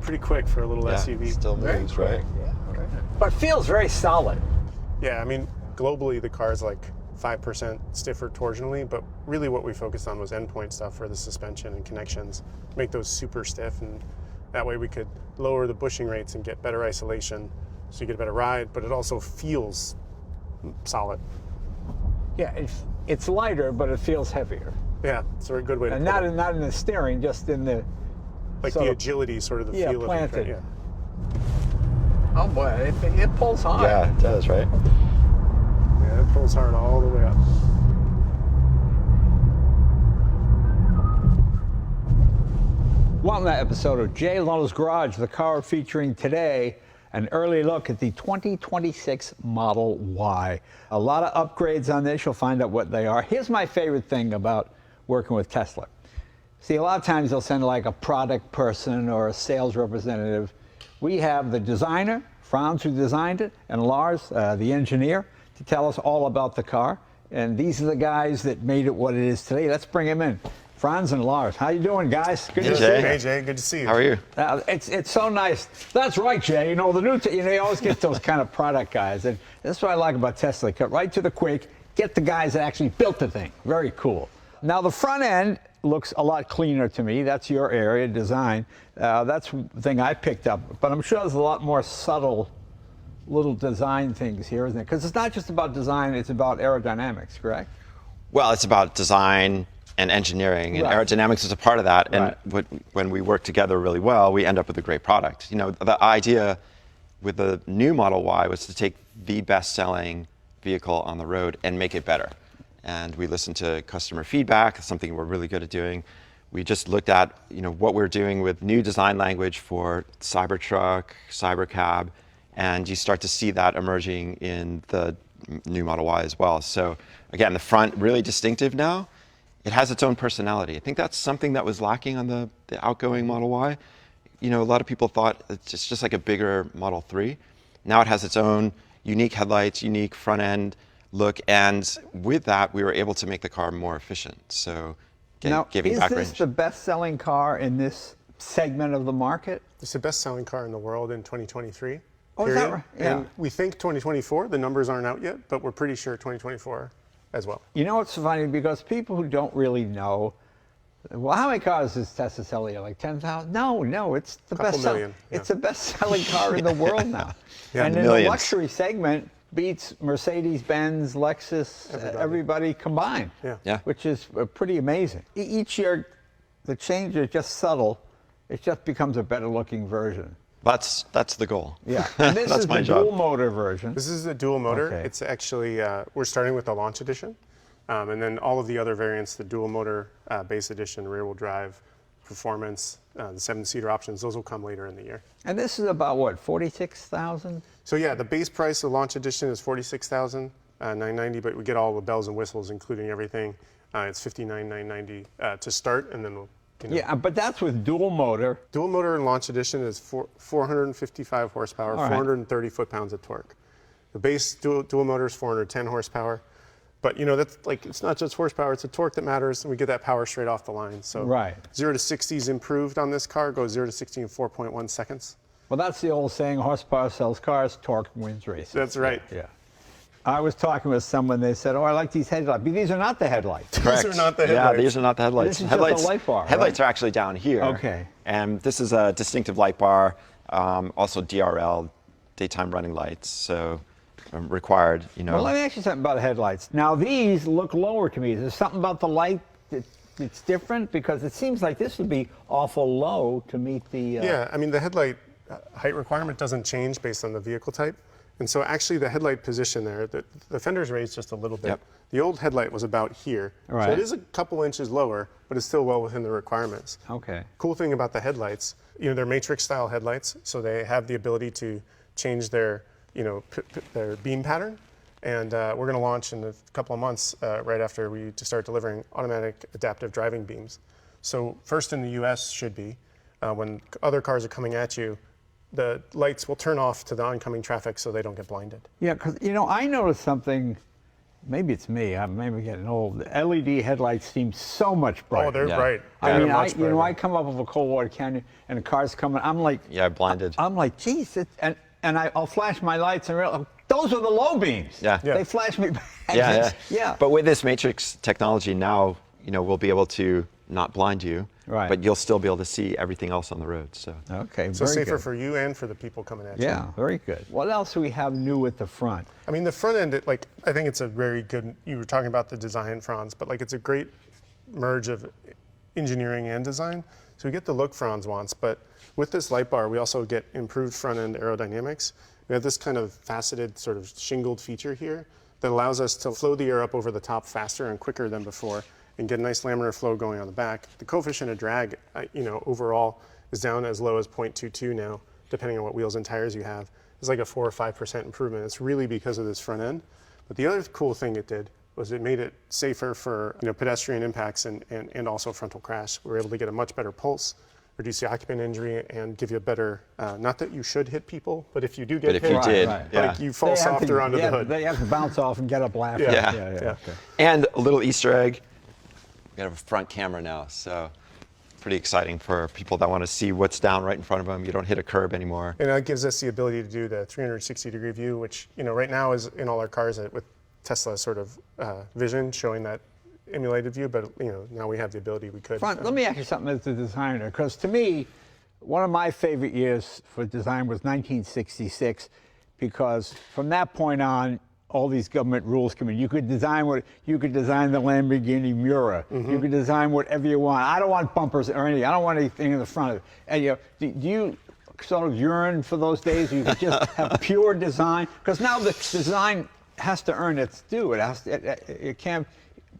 pretty quick for a little SUV. Still moves, right? Yeah, right. But feels very solid. Yeah, I mean, globally the car's like 5% stiffer torsionally, but really what we focused on was endpoint stuff for the suspension and connections, make those super stiff, and that way we could lower the bushing rates and get better isolation, so you get a better ride, but it also feels solid. Yeah, it's lighter, but it feels heavier. Yeah, it's a very good way to And put it. not in the steering, just in the Like sort the of- agility, sort of the yeah, feel planted. of it. Yeah. Oh boy, it pulls hard. Yeah, it does, right? Yeah, it pulls hard all the way up. Welcome to that episode of Jay Leno's Garage, the car featuring today an early look at the 2026 Model Y. A lot of upgrades on this. You'll find out what they are. Here's my favorite thing about working with Tesla. See, a lot of times they'll send like a product person or a sales representative. We have the designer, Franz, who designed it, and Lars, the engineer, to tell us all about the car. And these are the guys that made it what it is today. Let's bring them in. Franz and Lars. How you doing, guys? Good to see you. Hey, Jay, good to see you. How are you? It's so nice. That's right, Jay. You know, the new, you always get those kind of product guys. And that's what I like about Tesla. Cut right to the quick, get the guys that actually built the thing. Very cool. Now, the front end looks a lot cleaner to me. That's your area, design. That's the thing I picked up. But I'm sure there's a lot more subtle little design things here, isn't it? Because it's not just about design, it's about aerodynamics, correct? Well, it's about design and engineering, and Right. aerodynamics is a part of that. And Right. when we work together really well, we end up with a great product. You know, the idea with the new Model Y was to take the best-selling vehicle on the road and make it better. And we listened to customer feedback, something we're really good at doing. We just looked at, you know, what we're doing with new design language for Cybertruck, Cybercab, and you start to see that emerging in the new Model Y as well. So again, the front really distinctive now. It has its own personality. I think that's something that was lacking on the outgoing Model Y. You know, a lot of people thought it's just like a bigger Model 3. Now it has its own unique headlights, unique front end look, and with that, we were able to make the car more efficient. So Now, giving is back this range. the best-selling car in this segment of the market? It's the best-selling car in the world in 2023. Oh, is that period. right? Yeah. And we think 2024, the numbers aren't out yet, but we're pretty sure 2024 as well. You know, it's funny because people who don't really know, well, how many cars does Tesla sell here? Like 10,000? No, it's the Couple best. million, yeah. It's the best-selling car in the world now. Yeah, and in millions. the luxury segment, beats Mercedes-Benz, Lexus, everybody combined. Yeah. Yeah. Which is pretty amazing. Each year, the change is just subtle. It just becomes a better-looking version. That's the goal. Yeah. And this That's is my the job. dual motor version. This is a dual motor. Okay. It's actually, we're starting with the launch edition. And then all of the other variants, the dual motor base edition, rear wheel drive, performance, the 7-seater options, those will come later in the year. And this is about what, 46,000? So yeah, the base price of the launch edition is $46,990, but we get all the bells and whistles, including everything. It's $59,990 to start, and then we'll, you know. Yeah, but that's with dual motor. Dual motor in launch edition is 455 horsepower, All right. 430 foot-pounds of torque. The base dual motor is 410 horsepower. But you know, that's like, it's not just horsepower, it's the torque that matters, and we get that power straight off the line. So Right. 0 to 60 is improved on this car, goes 0 to 60 in 4.1 seconds. Well, that's the old saying, horsepower sells cars, torque wins races. That's right. Yeah. I was talking with someone, they said, oh, I like these headlights. But these are not the headlights. Correct. These are not the Yeah, headlights. these are not the headlights. This is just a light bar, Headlights right? are actually down here. Okay. And this is a distinctive light bar, also DRL, daytime running lights, so required, you know. Well, let me ask you something about headlights. Now, these look lower to me. Is there something about the light that's different? Because it seems like this would be awful low to meet the... Yeah, I mean, the headlight height requirement doesn't change based on the vehicle type. And so actually the headlight position there, the fender's raised just a little bit. Yep. The old headlight was about here. Right. So it is a couple inches lower, but it's still well within the requirements. Okay. Cool thing about the headlights, you know, they're matrix style headlights, so they have the ability to change their, you know, their beam pattern. And we're going to launch in a couple of months, right after we start delivering automatic adaptive driving beams. So first in the US should be, when other cars are coming at you, the lights will turn off to the oncoming traffic so they don't get blinded. Yeah, because, you know, I noticed something maybe it's me. I'm maybe getting old. The LED headlights seem so much brighter. Oh, they're Yeah. bright. I Yeah, mean, they're much you know, brighter. I come up with a Coldwater Canyon and a car's coming. I'm like, Yeah, blinded. I'm like, geez, I'll flash my lights and realize those are the low beams. Yeah. Yeah. They flash me back. Yeah. Yeah. But with this matrix technology now, you know, we'll be able to not blind you, Right. but you'll still be able to see everything else on the road. So Okay, So very safer good. for you and for the people coming at you. Yeah, very good. What else do we have new at the front? I mean, the front end, I think it's a very good, you were talking about the design, Franz, but like it's a great merge of engineering and design. So we get the look Franz wants, but with this light bar, we also get improved front end aerodynamics. We have this kind of faceted sort of shingled feature here that allows us to flow the air up over the top faster and quicker than before and get a nice laminar flow going on the back. The coefficient of drag, you know, overall is down as low as 0.22 now, depending on what wheels and tires you have. It's like a 4 or 5% improvement. It's really because of this front end. But the other cool thing it did was it made it safer for, you know, pedestrian impacts and also frontal crash. We were able to get a much better pulse, reduce the occupant injury, and give you a better, not that you should hit people, but if you do get But if hit, you did, right. yeah. like you fall softer onto the hood. They have to bounce off and get up laughing. Yeah. Yeah. Okay. And a little Easter egg, we have a front camera now, so pretty exciting for people that want to see what's down right in front of them. You don't hit a curb anymore. And that gives us the ability to do the 360-degree view, which, you know, right now is in all our cars with Tesla sort of vision showing that emulated view, but, you know, now we have the ability we could. Let me ask you something as a designer, because to me, one of my favorite years for design was 1966, because from that point on, all these government rules come in. You could design the Lamborghini Miura. You could design whatever you want. I don't want bumpers or anything. I don't want anything in the front of it. And you know, do you sort of yearn for those days? You could just have pure design, because now the design has to earn its due. It can't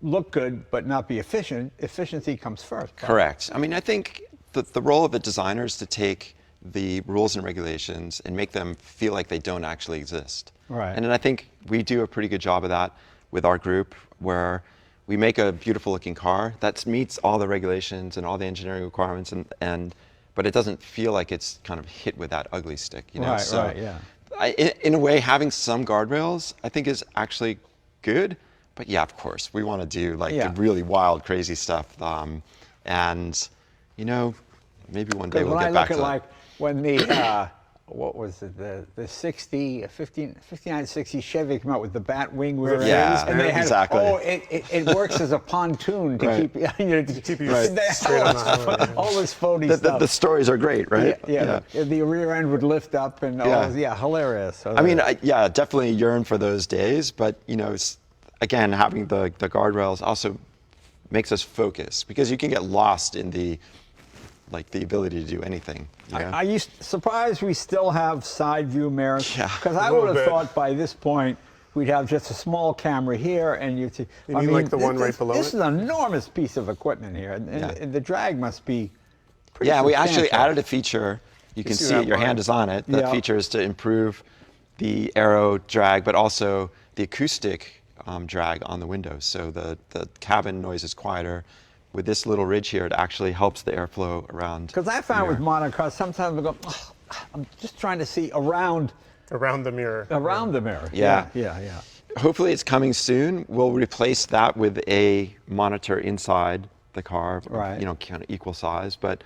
look good but not be efficient. Efficiency comes first. Correct. I mean, I think the role of the designer is to take the rules and regulations and make them feel like they don't actually exist. Right. And then I think we do a pretty good job of that with our group, where we make a beautiful looking car that meets all the regulations and all the engineering requirements, but it doesn't feel like it's kind of hit with that ugly stick, you know? Right, So right, yeah. in a way, having some guardrails, I think, is actually good. But yeah, of course, we want to do like Yeah. the really wild, crazy stuff. And, you know, maybe one day we'll get back to that. Like when the what was it, the 5960 Chevy came out with the bat wing rear ends, Yeah, and they had, exactly. oh, it works as a pontoon to Right. keep you know, to keep you they- straight on the highway. all this phony The stuff. stories are great, right? Yeah. The rear end would lift up and hilarious. So I mean, yeah, definitely yearn for those days, but you know, again, having the guardrails also makes us focus, because you can get lost in the ability to do anything. You know? Are you surprised we still have side view mirrors? Yeah. Because I A little would have bit. thought by this point we'd have just a small camera here, and you mean like the one right below This it? is an enormous piece of equipment here, and the drag must be pretty Yeah, we actually substantial. added a feature. You can see see that it, your line? hand is on it. That Yeah. feature is to improve the aero drag, but also the acoustic drag on the windows. So the cabin noise is quieter. With this little ridge here, it actually helps the airflow around. Because I found with modern cars, sometimes I go, "Oh, I'm just trying to see around Around the mirror. the mirror. Yeah. Yeah. Hopefully it's coming soon. We'll replace that with a monitor inside the car, Right. you know, kind of equal size. But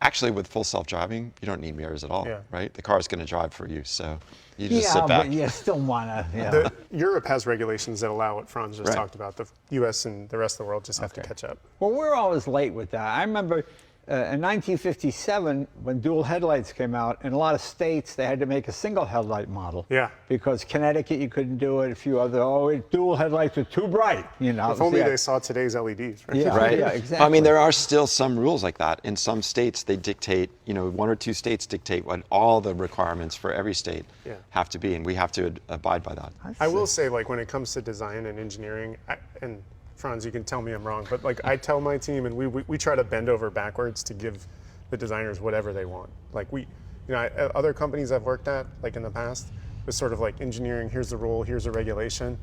actually with full self-driving, you don't need mirrors at all, Yeah. right? The car is going to drive for you, so you just sit back. But you still wanna. Yeah. Europe has regulations that allow what Franz just Right. talked about. The U.S. and the rest of the world just have to Okay. catch up. Well, we're always late with that. I remember in 1957 when dual headlights came out, in a lot of states they had to make a single headlight model. Yeah. Because Connecticut you couldn't do it. A few other dual headlights are too bright. You know. If only Yeah. they saw today's LEDs, right? Yeah. Right. Yeah, exactly. I mean, there are still some rules like that. In some states, they dictate, you know, 1 or 2 states dictate what all the requirements for every state Yeah. have to be, and we have to abide by that. I will say, like, when it comes to design and engineering, and Franz, you can tell me I'm wrong, but like I tell my team, and we try to bend over backwards to give the designers whatever they want. Like other companies I've worked at, like in the past, was sort of like engineering, here's the rule, here's a regulation.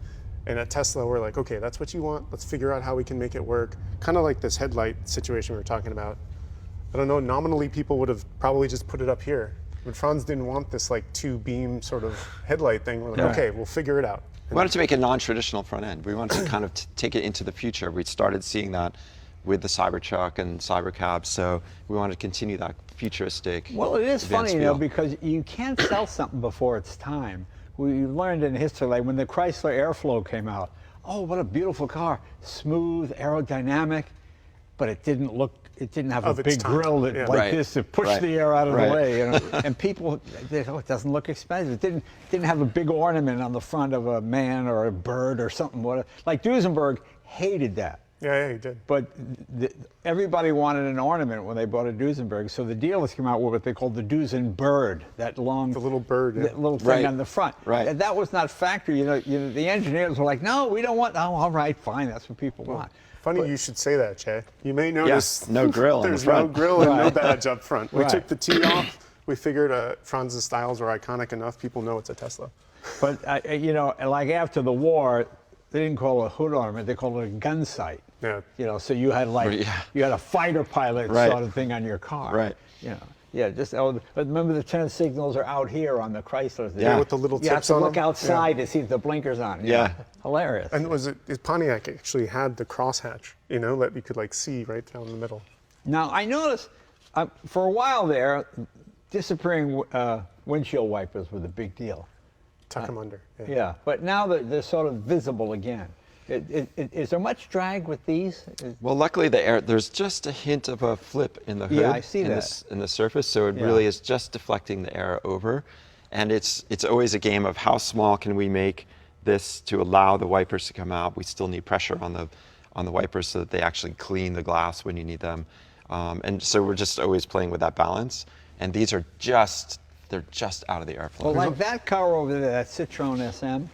And at Tesla, we're like, okay, that's what you want. Let's figure out how we can make it work. Kind of like this headlight situation we were talking about. I don't know, nominally people would have probably just put it up here. But Franz didn't want this like 2-beam sort of headlight thing. We're like, Yeah. okay, we'll figure it out. We wanted to make a non-traditional front end. We wanted to kind of take it into the future. We started seeing that with the Cybertruck and Cybercab, so we wanted to continue that futuristic. Well, it is funny, advanced you know, feel. because you can't sell something before it's time. We learned in history, like when the Chrysler Airflow came out, oh, what a beautiful car, smooth, aerodynamic, but it didn't have a Of its big time. grill that, Yeah. like Right. this to push Right. the air out of Right. the way, you know. And people, oh, it doesn't look expensive. It didn't have a big ornament on the front of a man or a bird or something. Like Duesenberg hated that. Yeah, he did. But everybody wanted an ornament when they bought a Duesenberg, so the dealers came out with what they called the Duesenbird, that long, The little bird, yeah. that little thing Right. on the front. Right. And that was not factory. You know, the engineers were like, no, we don't want. Oh, all right, fine, that's what people want. Funny you should say that, Jay. You may notice Yes, no grill on the there's no front. grill and no Right. badge up front. We Right. took the T off. We figured Franz's styles were iconic enough. People know it's a Tesla. But you know, like after the war, they didn't call it a hood ornament; they called it a gun sight. Yeah. You know, so you had like Right, yeah. you had a fighter pilot Right. sort of thing on your car. Right. You know. Yeah, but remember the turn signals are out here on the Chryslers. Yeah, with the little You have tips to on look them. outside to see if the blinkers on. you Yeah. know. Hilarious. And Pontiac actually had the crosshatch, you know, that you could like see right down the middle. Now I noticed for a while there, disappearing windshield wipers were the big deal. Tuck them under. Yeah, but now they're sort of visible again. Is there much drag with these? Well, luckily there's just a hint of a flip in the hood. Yeah, I see in that. in the surface, so it Yeah. really is just deflecting the air over. And it's always a game of how small can we make this to allow the wipers to come out. We still need pressure on the wipers so that they actually clean the glass when you need them. And so we're just always playing with that balance. And these are they're just out of the airflow. Well, like that car over there, that Citroen SM,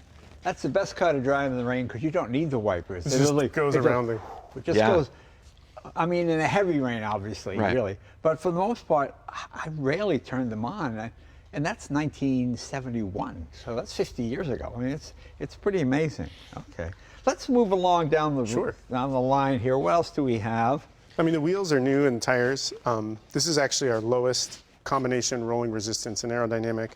that's the best car to drive in the rain because you don't need the wipers. It just goes around the. It just Yeah. goes. I mean, in a heavy rain, obviously, Right. really. But for the most part, I rarely turned them on, and that's 1971. So that's 50 years ago. I mean, it's pretty amazing. Okay, let's move along down the line here. What else do we have? I mean, the wheels are new and tires. This is actually our lowest combination rolling resistance and aerodynamic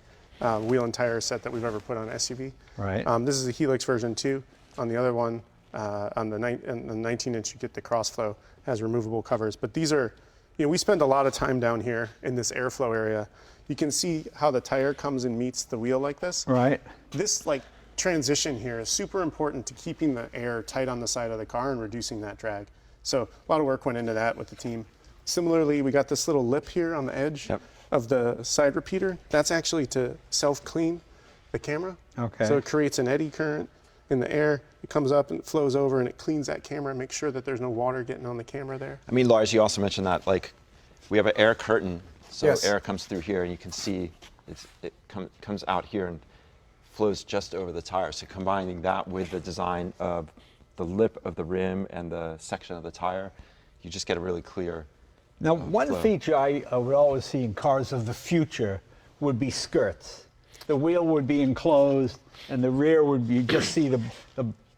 wheel and tire set that we've ever put on an SUV. Right. This is a Helix version 2. On the other one, on the 19-inch, you get the CrossFlow, has removable covers. But these are, you know, we spend a lot of time down here in this airflow area. You can see how the tire comes and meets the wheel like this. Right. This like transition here is super important to keeping the air tight on the side of the car and reducing that drag. So a lot of work went into that with the team. Similarly, we got this little lip here on the edge of the side repeater. That's actually to self-clean the camera. Okay. So it creates an eddy current in the air. It comes up and it flows over and it cleans that camera and makes sure that there's no water getting on the camera there. I mean, Lars, you also mentioned that like we have an air curtain, so Yes. air comes through here, and you can see it comes out here and flows just over the tire. So combining that with the design of the lip of the rim and the section of the tire, you just get a really clear. Now, one flow. feature I would always see in cars of the future would be skirts. The wheel would be enclosed, and the rear would be, you just see the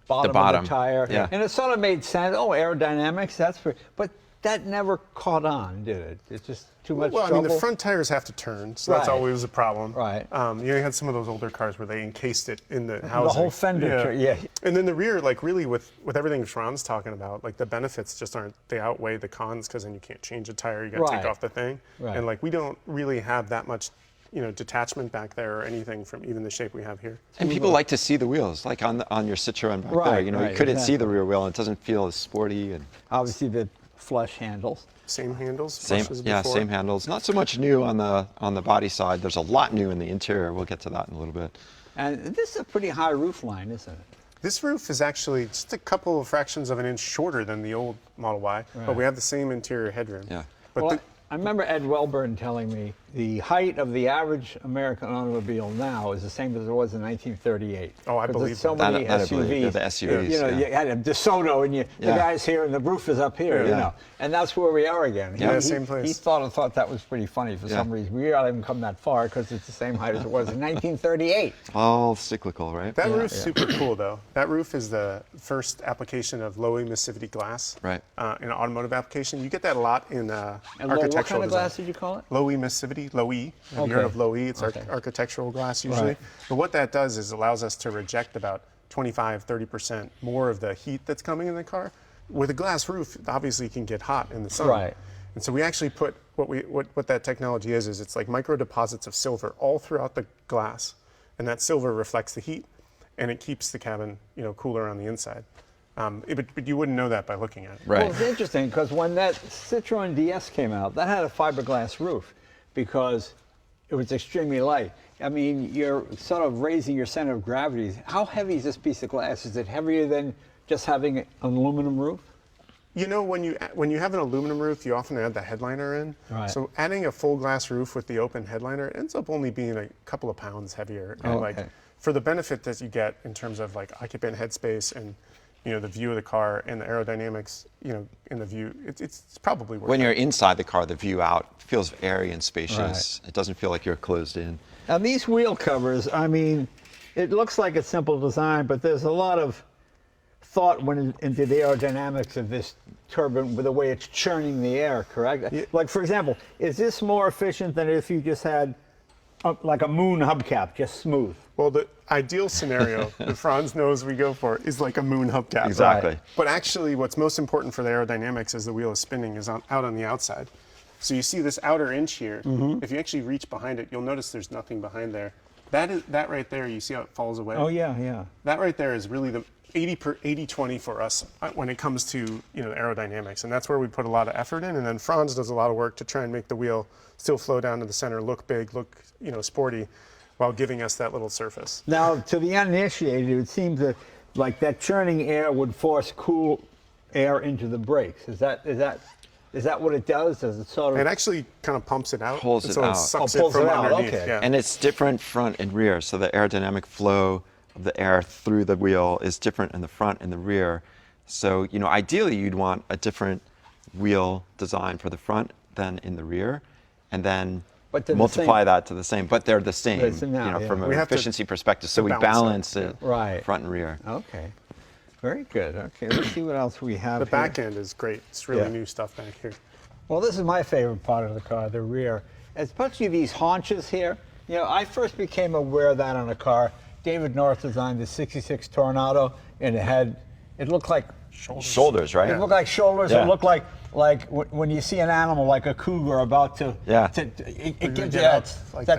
bottom of bottom, the tire. yeah. And it sort of made sense. Oh, aerodynamics, that's for. But that never caught on, did it? It's just too much Well, trouble. I mean, the front tires have to turn, so that's Right. always a problem. Right. You had some of those older cars where they encased it in the housing. The whole fender, yeah. And then the rear, like really with everything Ron's talking about, like the benefits just aren't, they outweigh the cons because then you can't change a tire, you got to Right. take off the thing. Right. And like we don't really have that much, you know, detachment back there or anything from even the shape we have here. And people like to see the wheels, like on your Citroen back there. Right, You know, right, you couldn't see exactly. the rear wheel, and it doesn't feel as sporty and Obviously, the flush handles. Same handles, same. flush as Yeah, before. same handles. Not so much new on the body side. There's a lot new in the interior. We'll get to that in a little bit. And this is a pretty high roof line, isn't it? This roof is actually just a couple of fractions of an inch shorter than the old Model Y, but we have the same interior headroom. Yeah. But Well, the, I remember Ed Welburn telling me the height of the average American automobile now is the same as it was in 1938. Oh, I 'Cause believe there's so that. many That I believe. SUVs. Yeah, the SUVs, You know, yeah. you had a DeSoto, and the Yeah. guy's here, and the roof is up here. You Yeah. know, and that's where we are again. Yeah, He- same he- place. He thought that was pretty funny for some reason. We haven't come that far because it's the same height as it was in 1938. All cyclical, right? that roof's super cool, though. That roof is the first application of low emissivity glass Right. In an automotive application. You get that a lot in And architectural what kind of design. glass did you call it? Low emissivity, low E. Have Okay. you heard of low E? It's Okay. architectural glass usually. Right. But what that does is allows us to reject about 25, 30% more of the heat that's coming in the car. With a glass roof, obviously it can get hot in the sun. Right. And so we actually put what that technology is it's like micro deposits of silver all throughout the glass. And that silver reflects the heat and it keeps the cabin, cooler on the inside. But you wouldn't know that by looking at it. Well, it's interesting because when that Citroen DS came out, that had a fiberglass roof because it was extremely light. I mean, you're sort of raising your center of gravity. How heavy is this piece of glass? Is it heavier than just having an aluminum roof? When you have an aluminum roof, you often add the headliner in. Right. So adding a full glass roof with the open headliner ends up only being a couple of pounds heavier. And okay. For the benefit that you get in terms of like occupant headspace and the view of the car and the aerodynamics, in the view, it's probably worth it. When you're inside the car, the view out feels airy and spacious. Right. It doesn't feel like you're closed in. Now these wheel covers, I mean, it looks like a simple design, but there's a lot of thought went into the aerodynamics of this turbine with the way it's churning the air, correct? Yeah. Like, for example, is this more efficient than if you just had like a moon hubcap, just smooth? Well, the ideal scenario that Franz knows we go for is like a moon hubcap. Exactly. Right? But actually, what's most important for the aerodynamics as the wheel is spinning is out on the outside. So you see this outer inch here. Mm-hmm. If you actually reach behind it, you'll notice there's nothing behind there. That right there, you see how it falls away? Oh, yeah, yeah. That right there is really the 80-20 for us when it comes to aerodynamics, and that's where we put a lot of effort in. And then Franz does a lot of work to try and make the wheel still flow down to the center, look big, look sporty, while giving us that little surface. Now, to the uninitiated, it seems that like that churning air would force cool air into the brakes. Is that what it does? Does it sort of? It actually kind of pumps it out. Pulls it out. Sucks pulls it from it out. underneath. Okay. Yeah. And it's different front and rear, so the aerodynamic flow of the air through the wheel is different in the front and the rear. So, ideally you'd want a different wheel design for the front than in the rear, and then multiply that to the same. But they're the same, from an efficiency perspective. So we balance it right. front and rear. Okay. Very good. Okay, let's see what else we have. The back end is great. It's really new stuff back here. Well, this is my favorite part of the car, the rear. Especially these haunches here. I first became aware of that on a car. David North designed the '66 Tornado, and it looked like shoulders, right? It looked like shoulders. Yeah. It looked like when you see an animal like a cougar about to. Yeah. It gives you that.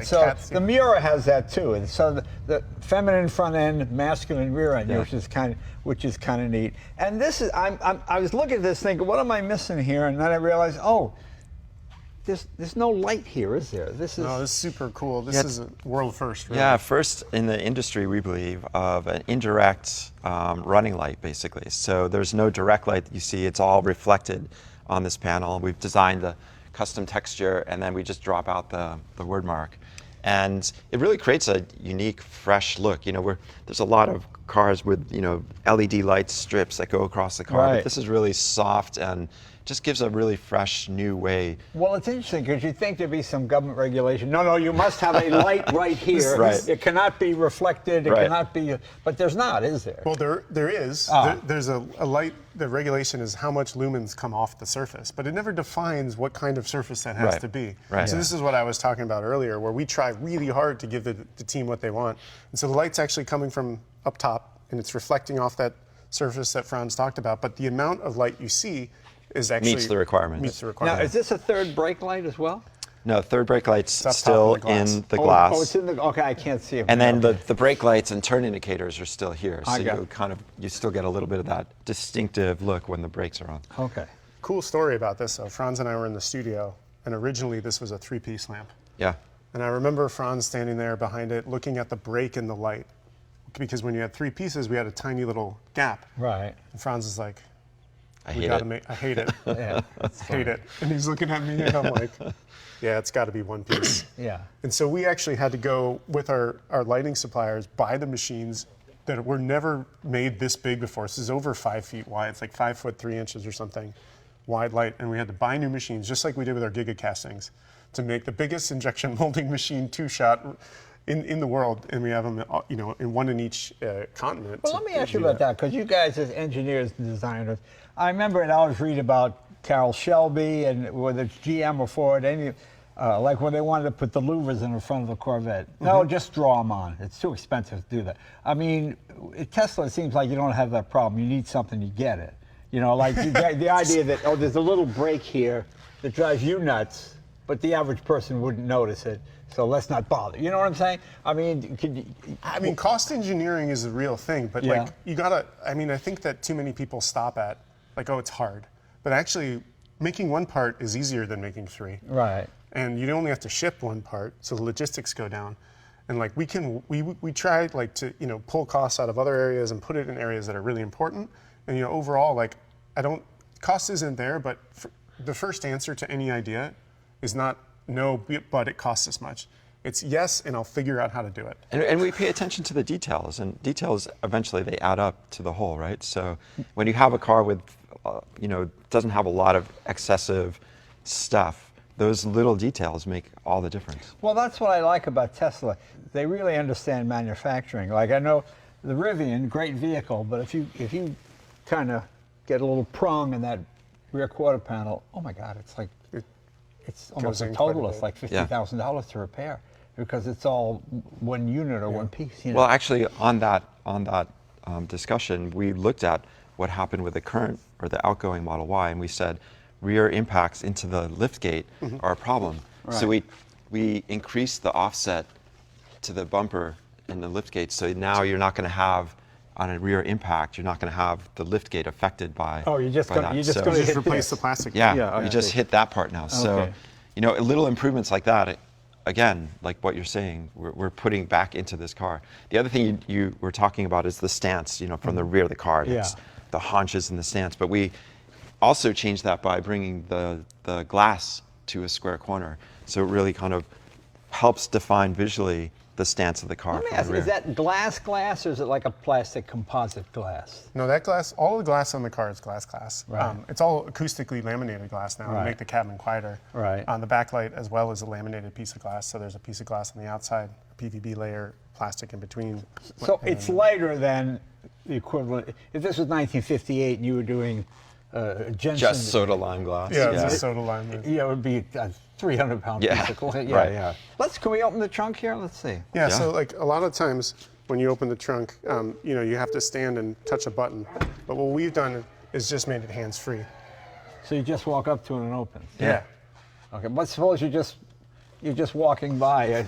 So the Miura has that too. And so the feminine front end, masculine rear end, which is kind of neat. And this is I was looking at this thinking, what am I missing here? And then I realized, there's no light here, is there? This is super cool. This is a world first. Really. Yeah, first in the industry, we believe, of an indirect running light, basically. So there's no direct light that you see. It's all reflected on this panel. We've designed the custom texture, and then we just drop out the word mark. And it really creates a unique, fresh look. There's a lot of cars with, LED light strips that go across the car, right. But this is really soft and just gives a really fresh, new way. Well, it's interesting because you'd think there'd be some government regulation. No, you must have a light right here. Right. It cannot be reflected. It cannot be. But there's not, is there? Well, there is. There's a light. The regulation is how much lumens come off the surface, but it never defines what kind of surface that has to be. Right. So this is what I was talking about earlier, where we try really hard to give the team what they want. And so the light's actually coming from up top, and it's reflecting off that surface that Franz talked about. But the amount of light you see is actually meets the requirement. Now, is this a third brake light as well? No, third brake light's still in the glass. Oh, it's in the. Okay, I can't see it. And then the brake lights and turn indicators are still here, so you still get a little bit of that distinctive look when the brakes are on. Okay. Cool story about this. So Franz and I were in the studio, and originally this was a 3-piece lamp. Yeah. And I remember Franz standing there behind it, looking at the brake and the light, because when you had 3 pieces, we had a tiny little gap. Right. And Franz is like, I hate it. I hate it. Yeah, hate it. And he's looking at me, and I'm like, yeah, it's got to be 1 piece. Yeah. And so we actually had to go with our lighting suppliers, buy the machines that were never made this big before. This is over 5 feet wide. It's like 5 foot 3 inches or something wide light. And we had to buy new machines, just like we did with our Giga castings, to make the biggest injection molding machine 2-shot in the world, and we have them, in one in each continent. Well, let me ask you about that, because you guys as engineers and designers, I remember I'd always read about Carroll Shelby, and whether it's GM or Ford, like when they wanted to put the louvers in the front of the Corvette. No, just draw them on. It's too expensive to do that. I mean, at Tesla, it seems like you don't have that problem. You need something, you get it. You know, like the idea that, oh, there's a little break here that drives you nuts, but the average person wouldn't notice it, so let's not bother. You know what I'm saying? I mean, cost engineering is a real thing, but like you gotta. I mean, I think that too many people stop at like, oh, it's hard, but actually, making one part is easier than making 3. Right. And you only have to ship one part, so the logistics go down. And like we try like to pull costs out of other areas and put it in areas that are really important. And overall, like cost isn't there, but the first answer to any idea is not no, but it costs this much. It's yes, and I'll figure out how to do it. And we pay attention to the details, and details eventually they add up to the whole, right? So when you have a car with, doesn't have a lot of excessive stuff, those little details make all the difference. Well, that's what I like about Tesla. They really understand manufacturing. Like I know the Rivian, great vehicle, but if you kind of get a little prong in that rear quarter panel, oh my God, it's like it's almost a total. It's like $50,000 to repair because it's all one unit or one piece. Well, actually, on that discussion, we looked at what happened with the current or the outgoing Model Y, and we said rear impacts into the liftgate are a problem. Right. So we increased the offset to the bumper and the liftgate, so now you're not going to have, on a rear impact, you're not going to have the liftgate affected by. Oh, you're just going to replace the plastic. Yeah, you just hit that part now. Okay. So, little improvements like that. Again, like what you're saying, we're putting back into this car. The other thing you were talking about is the stance, from the rear of the car. It's the haunches and the stance. But we also changed that by bringing the glass to a square corner. So it really kind of helps define visually the stance of the car. Let me ask, is that glass or is it like a plastic composite glass? No, that glass, all the glass on the car is glass. Right. It's all acoustically laminated glass now to make the cabin quieter. Right. On the backlight as well as a laminated piece of glass. So there's a piece of glass on the outside, a PVB layer, plastic in between. So it's lighter than the equivalent. If this was 1958 and you were doing Jensen. Just soda lime glass. Yeah, just soda lime. Yeah, it would be a 300-pound piece of glass. Yeah. Can we open the trunk here? Let's see. Yeah, so like a lot of times when you open the trunk, you have to stand and touch a button. But what we've done is just made it hands-free. So you just walk up to it and it opens? Yeah. Okay, but suppose you're just walking by.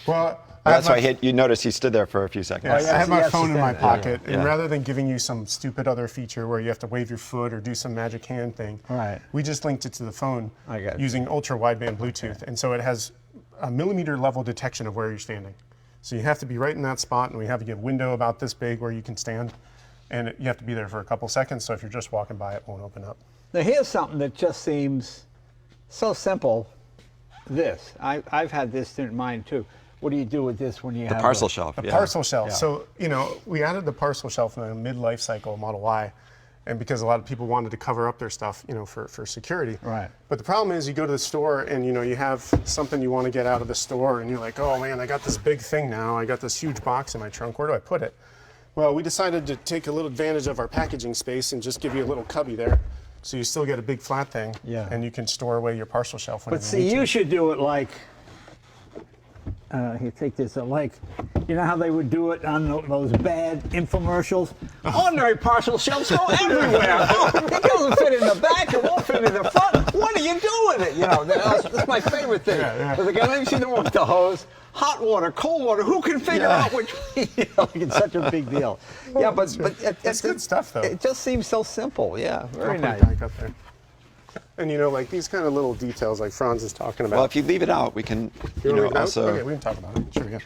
Well, that's why you noticed he stood there for a few seconds. I have my phone in my pocket, and rather than giving you some stupid other feature where you have to wave your foot or do some magic hand thing, we just linked it to the phone using ultra-wideband Bluetooth, and so it has a millimeter level detection of where you're standing. So you have to be right in that spot, and we have a window about this big where you can stand, and you have to be there for a couple seconds, so if you're just walking by, it won't open up. Now here's something that just seems so simple. This. I've had this in mind too. What do you do with this when you have the parcel shelf? The parcel shelf. Yeah. So, we added the parcel shelf in the mid-life cycle Model Y, and because a lot of people wanted to cover up their stuff, for security. Right. But the problem is you go to the store and, you have something you want to get out of the store and you're like, oh man, I got this big thing now. I got this huge box in my trunk. Where do I put it? Well, we decided to take a little advantage of our packaging space and just give you a little cubby there. So you still get a big flat thing, and you can store away your parcel shelf. But see, you should do it like, here, take this, like, you know how they would do it on those bad infomercials? Ordinary parcel shelves go everywhere. It doesn't fit in the back, it won't fit in the front. What do you do with it? That's my favorite thing. Again, you see the one with the hose. Hot water, cold water, who can figure out which like it's such a big deal. Yeah, but it's good stuff, though. It just seems so simple. Yeah, very nice. Back up there. And like these kind of little details like Franz is talking about. Well, if you leave it out, we can, also. Okay, we can talk about it. Sure, yeah.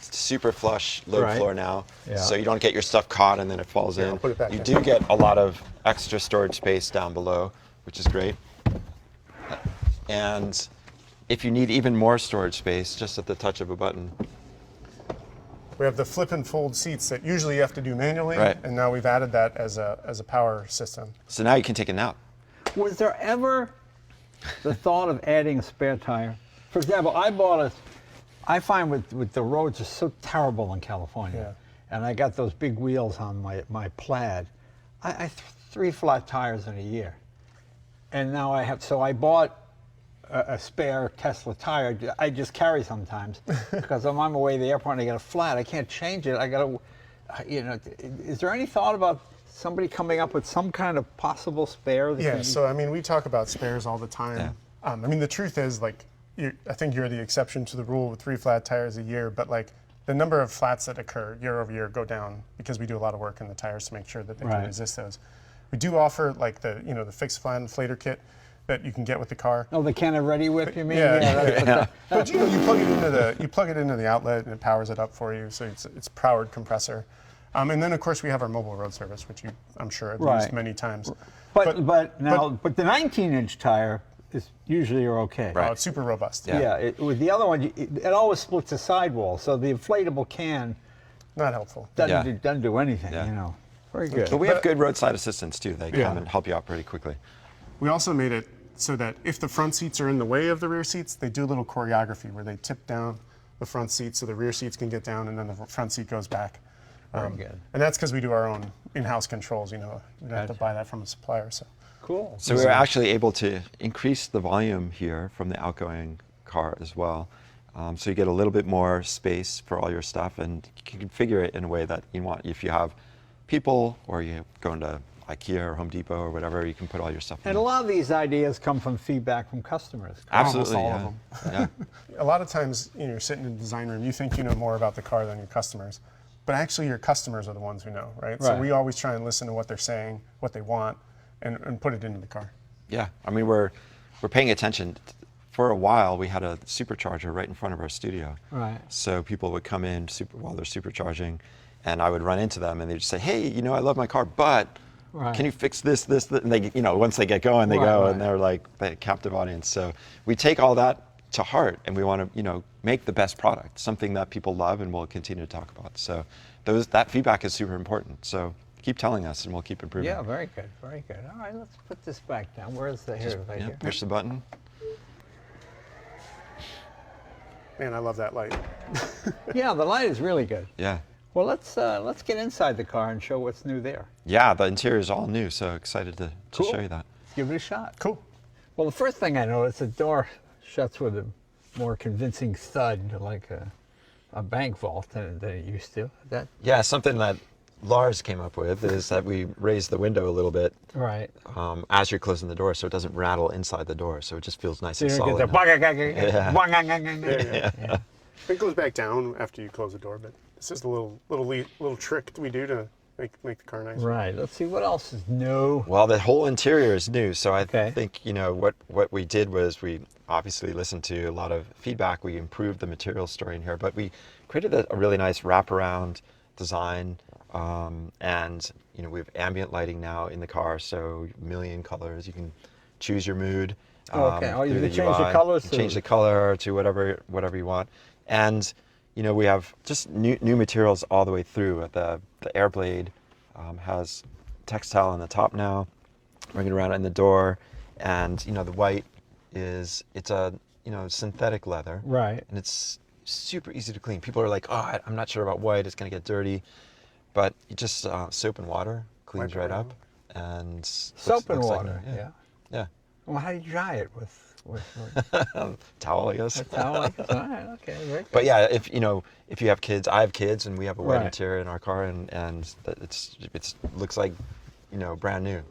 Super flush load floor now, so you don't get your stuff caught and then it falls in. I'll put it back you in. do get a lot of extra storage space down below, which is great. And if you need even more storage space, just at the touch of a button. We have the flip and fold seats that usually you have to do manually, and now we've added that as a power system. So now you can take a nap. Was there ever the thought of adding a spare tire? For example, I find with the roads are so terrible in California, and I got those big wheels on my Plaid. I 3 flat tires in a year, and now I bought a spare Tesla tire. I just carry sometimes because I'm on my way to the airport and I get a flat. I can't change it. I got to, is there any thought about somebody coming up with some kind of possible spare? Yeah, so I mean, we talk about spares all the time. Yeah. I mean, the truth is, like, I think you're the exception to the rule with 3 flat tires a year, but like the number of flats that occur year over year go down because we do a lot of work in the tires to make sure that they can resist those. We do offer like the the fixed flat inflator kit that you can get with the car. Oh, the Canna Ready Whip, you mean? But you plug it into the outlet and it powers it up for you, so it's powered compressor. And then of course we have our mobile road service, which I'm sure have used many times. But the 19-inch tire is usually you're okay. Oh, it's super robust. Yeah. With the other one, it always splits the sidewall, so the inflatable can not helpful. Doesn't do anything. Very good. But we have good roadside assistance too. They come and help you out pretty quickly. We also made it so that if the front seats are in the way of the rear seats, they do a little choreography where they tip down the front seat so the rear seats can get down and then the front seat goes back. Very good. And that's because we do our own in-house controls. We don't have to buy that from a supplier. So. Cool. So we were actually able to increase the volume here from the outgoing car as well. So you get a little bit more space for all your stuff, and you can configure it in a way that you want. If you have people, or you go into IKEA or Home Depot or whatever, you can put all your stuff in. And a lot of these ideas come from feedback from customers. Absolutely, Almost all of them. A lot of times, you're sitting in the design room, you think you know more about the car than your customers, but actually your customers are the ones who know, right? So we always try and listen to what they're saying, what they want, and put it into the car. Yeah, I mean, we're paying attention. For a while, we had a supercharger right in front of our studio. Right. So people would come in while they're supercharging, and I would run into them, and they'd just say, "Hey, I love my car, but can you fix this?" And they, once they get going, they go, and they're like the captive audience. So we take all that to heart, and we want to, make the best product, something that people love, and we'll continue to talk about. So that feedback is super important. So keep telling us, and we'll keep improving. Yeah, very good, very good. All right, let's put this back down. Where is the here? Right here. Push the button. Man, I love that light. Yeah, the light is really good. Yeah. Well, let's get inside the car and show what's new there. Yeah, the interior is all new, so excited to show you that. Let's give it a shot. Cool. Well, the first thing I noticed, the door shuts with a more convincing thud, like a bank vault than it used to. Yeah, something that Lars came up with is that we raise the window a little bit as you're closing the door, so it doesn't rattle inside the door, so it just feels nice and solid. It goes back down after you close the door, but it's just a little trick we do to make the car nice. Right. Let's see what else is new. Well, the whole interior is new, so I think what we did was we obviously listened to a lot of feedback. We improved the material story in here, but we created a really nice wraparound design. And we have ambient lighting now in the car, so a million colors. You can choose your mood. You can change the colors. Change the color to whatever you want. And we have just new materials all the way through. The air blade has textile on the top now, running around in the door, and the white it's a synthetic leather. Right. And it's super easy to clean. People are like, "Oh, I'm not sure about white. It's gonna get dirty." But you just soap and water cleans right up, and soap and water. Yeah. Well, how do you dry it with towel, I guess. A towel, I guess. All right. Okay. Very good. But yeah, if you have kids, I have kids, and we have a white interior in our car, and it looks like brand new.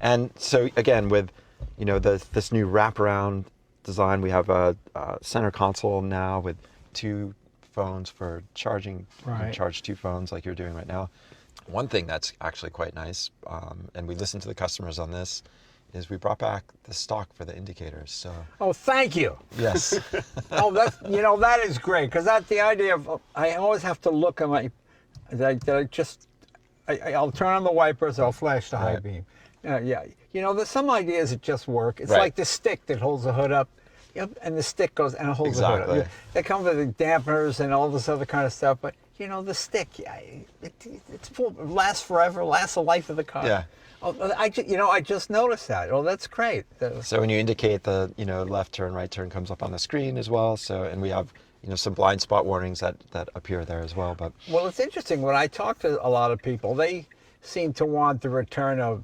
And so again, with this new wraparound design, we have a center console now with 2 phones for charging. You can charge 2 phones like you're doing right now. One thing that's actually quite nice, and we listened to the customers on this, is we brought back the stock for the indicators. So. Oh, thank you. Yes. Oh, that's that is great, because that's the idea of I always have to look at my. I'll turn on the wipers. I'll flash the high beam. There's some ideas that just work. It's like the stick that holds the hood up. Yep, and the stick goes and it holds the hood up. They come with the dampeners and all this other kind of stuff, but the stick, it's full, it lasts forever, lasts the life of the car. Yeah. Oh, I just noticed that. Oh, that's great. So when you indicate the left turn, right turn comes up on the screen as well. So and we have some blind spot warnings that appear there as well. But well, it's interesting when I talk to a lot of people, they seem to want the return of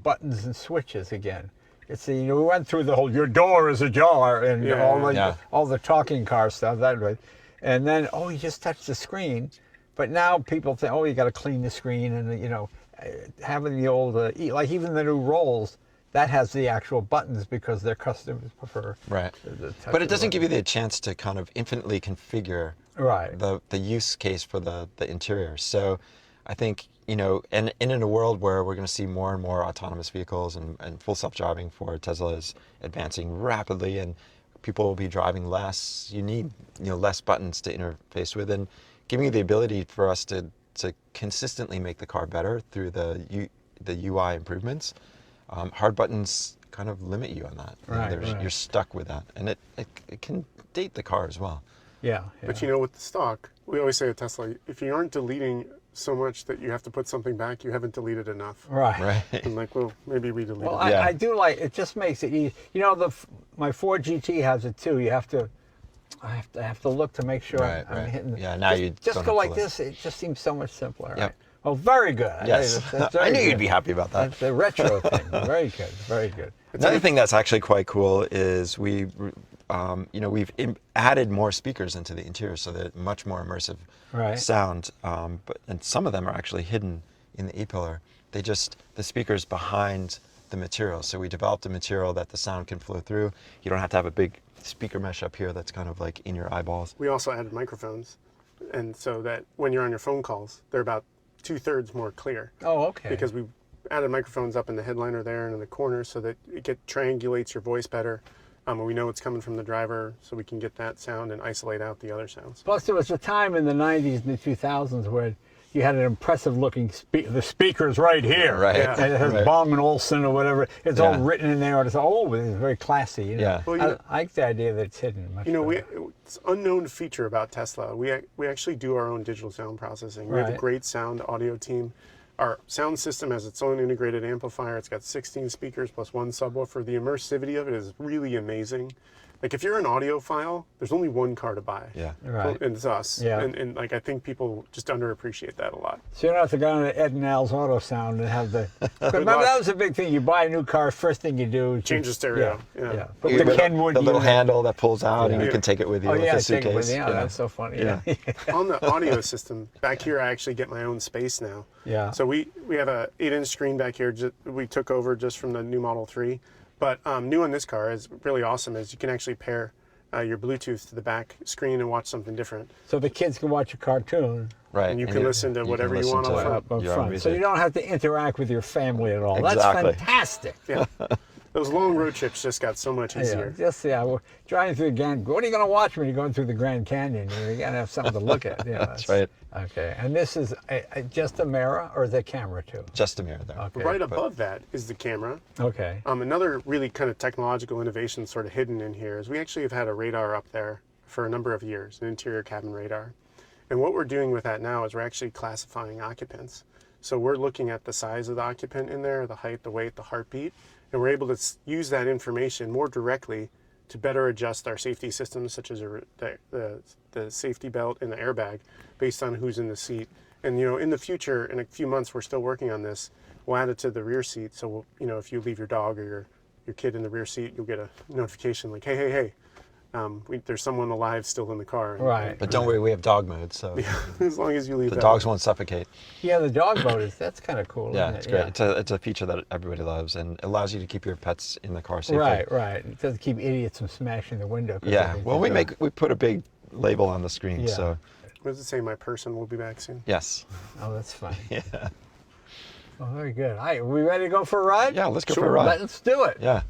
buttons and switches again. it's we went through the whole "your door is ajar" and Yeah. all the talking car stuff that way, and then you just touch the screen, but now people think you got to clean the screen, and having the old like even the new Rolls that has the actual buttons because their customers prefer Right. the touch But of it doesn't the give you the chance to kind of infinitely configure Right. the use case for the interior. So I think, and in a world where we're going to see more and more autonomous vehicles and full self-driving for Tesla is advancing rapidly and people will be driving less, you need less buttons to interface with, and giving you the ability for us to consistently make the car better through the UI improvements. Hard buttons kind of limit you on that. Right. You're stuck with that, and it can date the car as well. Yeah. But with the stock, we always say at Tesla, if you aren't deleting so much that you have to put something back, you haven't deleted enough. Right. And maybe we deleted Well, it. I do like it. Just makes it easy. My Ford GT has it too. I have to look to make sure I'm hitting. Yeah, now you just don't go have like to this. It just seems so much simpler. Right? Yep. Well, very good. Yes, That's I very knew good. you'd be happy about that. That's the retro thing. Very good. Very good. Another thing that's actually quite cool is we've added more speakers into the interior, so that much more immersive sound. And some of them are actually hidden in the E-pillar. The speakers behind the material. So we developed a material that the sound can flow through. You don't have to have a big speaker mesh up here that's kind of like in your eyeballs. We also added microphones, and so that when you're on your phone calls, they're about 2/3 more clear. Oh, okay. Because we added microphones up in the headliner there and in the corner so that it triangulates your voice better. And we know it's coming from the driver, so we can get that sound and isolate out the other sounds. Plus, there was a time in the 90s and the 2000s where you had an impressive looking the speaker's right here. Right. Yeah. And it has Right. Bong & Olufsen or whatever. It's all written in there. And it's it's very classy. Yeah. Well, I like the idea that it's hidden. Much better. it's an unknown feature about Tesla. We actually do our own digital sound processing. We have a Right. great sound audio team. Our sound system has its own integrated amplifier. It's got 16 speakers plus one subwoofer. The immersivity of it is really amazing. Like if you're an audiophile, there's only one car to buy. Yeah. Right. And it's us. Yeah. And I think people just underappreciate that a lot. So you don't have to go on to Ed and Al's Auto Sound and have the. Remember, that was a big thing. You buy a new car, first thing you do is Change the stereo. Yeah. Put You the put Kenwood the little unit. handle that pulls out, and you Yeah. can take it with you Oh with yeah, a take suitcase. it with you. That's so funny. Yeah. On the audio system, back here I actually get my own space now. Yeah. So we have a 8-inch screen back here. We took over just from the new Model 3. But new on this car is really awesome is you can actually pair your Bluetooth to the back screen and watch something different. So the kids can watch a cartoon Right. And you can listen to whatever you want listen up to front. up your own front. So music. you don't have to interact with your family at all. Exactly. That's fantastic. Yeah. Those long road trips just got so much easier. We're driving through the Grand. What are you going to watch when you're going through the Grand Canyon? You got to have something to look at. Yeah, That's right. Okay, and this is just a mirror or the camera too? Just a mirror there. Okay. Right above that is the camera. Okay. Another really kind of technological innovation sort of hidden in here is we actually have had a radar up there for a number of years, an interior cabin radar. And what we're doing with that now is we're actually classifying occupants. So we're looking at the size of the occupant in there, the height, the weight, the heartbeat, and we're able to use that information more directly to better adjust our safety systems, such as the safety belt and the airbag, based on who's in the seat. And in the future, in a few months, we're still working on this. We'll add it to the rear seat. So if you leave your dog or your kid in the rear seat, you'll get a notification like, hey. There's someone alive still in the car. Right. But don't worry, we have dog mode, so As long as you leave the that. dogs won't suffocate. Yeah, the dog mode that's kind of cool. Yeah, isn't it's it? great. It's a feature that everybody loves and allows you to keep your pets in the car safely. Right. It doesn't keep idiots from smashing the window. 'cause Yeah. they think Well, we they're- put a big label on the screen, Yeah. so What does it say? My person will be back soon. yes. Oh, that's fine. Yeah. Oh, very good. All right, are we ready to go for a ride? Yeah, let's go Sure. for a ride. Let's do it. Yeah.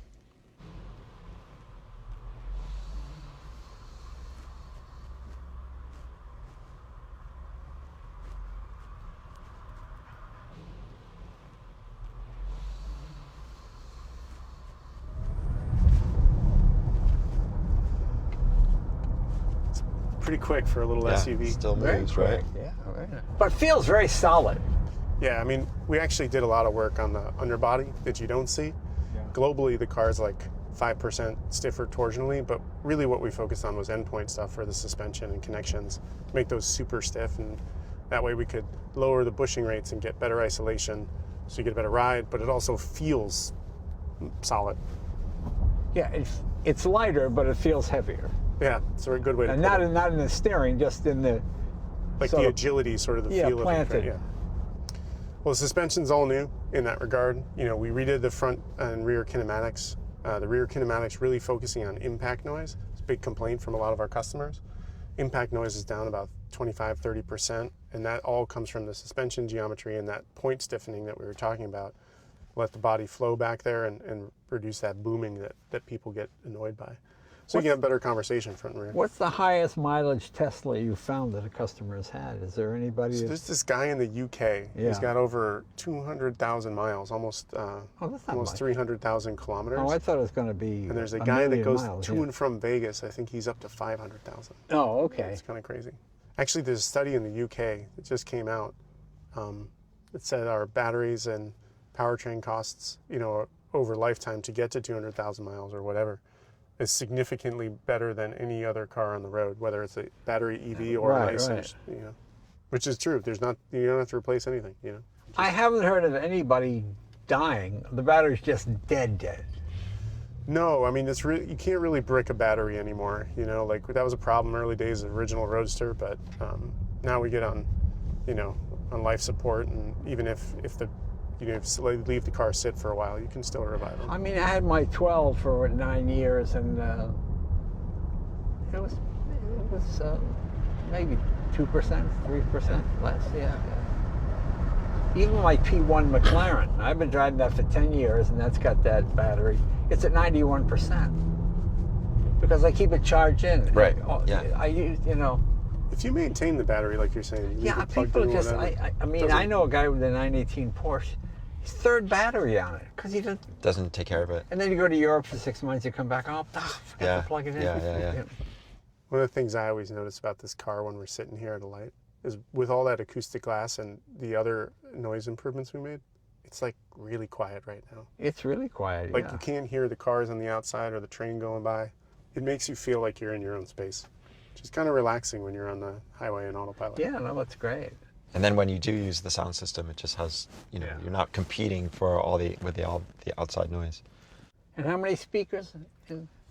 Pretty quick for a little Yeah, SUV. still Very moves, quick. right? Yeah, very nice. But feels very solid. Yeah, I mean, we actually did a lot of work on the underbody that you don't see. Yeah. Globally, the car's like 5% stiffer torsionally, but really what we focused on was endpoint stuff for the suspension and connections, make those super stiff, and that way we could lower the bushing rates and get better isolation so you get a better ride, but it also feels solid. Yeah, it's lighter, but it feels heavier. Yeah, it's a good way to And put it. not in the steering, just in the Like sort the of- agility, sort of the feel planted. of it. Right? Yeah. Well, the suspension's all new in that regard. You know, we redid the front and rear kinematics. The rear kinematics really focusing on impact noise. It's a big complaint from a lot of our customers. Impact noise is down about 25-30%, and that all comes from the suspension geometry and that point stiffening that we were talking about. Let the body flow back there and reduce that booming that people get annoyed by. So you can have better conversation front and rear. What's the highest mileage Tesla you found that a customer has had? Is there anybody? So there's this guy in the UK. Yeah. He's got over 200,000 miles, almost that's not almost much. 300,000 kilometers. Oh, I thought it was going to be. And there's a guy that million goes miles, to yeah. and from Vegas. I think he's up to 500,000. Oh, okay. It's kind of crazy. Actually, there's a study in the UK that just came out that said our batteries and powertrain costs, you know, over lifetime to get to 200,000 miles or whatever, is significantly better than any other car on the road, whether it's a battery EV or Right, an ICE, right. you know, which is true. You don't have to replace anything, you know. I haven't heard of anybody dying. The battery's just dead. No, I mean, it's really, you can't really brick a battery anymore, you know, like that was a problem early days of the original Roadster, but now we get on, you know, on life support, and even if the, you know, if you leave the car sit for a while, you can still revive them. I mean, I had my 12 for 9 years, and it was maybe 2%, 3% less. Yeah. Even my P1 McLaren, I've been driving that for 10 years, and that's got that battery. It's at 91% because I keep it charged in. Right, And, yeah. I use, you know. If you maintain the battery, like you're saying, you Yeah, leave it plugged people in or just. whatever, I mean, I know a guy with a 918 Porsche. His third battery on it because he doesn't. Doesn't take care of it. And then you go to Europe for 6 months, you come back, oh, forgot to plug it in. Yeah. One of the things I always notice about this car when we're sitting here at a light is with all that acoustic glass and the other noise improvements we made, it's like really quiet right now. It's really quiet. Like yeah. you can't hear the cars on the outside or the train going by. It makes you feel like you're in your own space, which is kind of relaxing when you're on the highway in autopilot. Yeah, no, it's great. And then when you do use the sound system, it just has, you know, Yeah. you're not competing for all the outside noise. And how many speakers?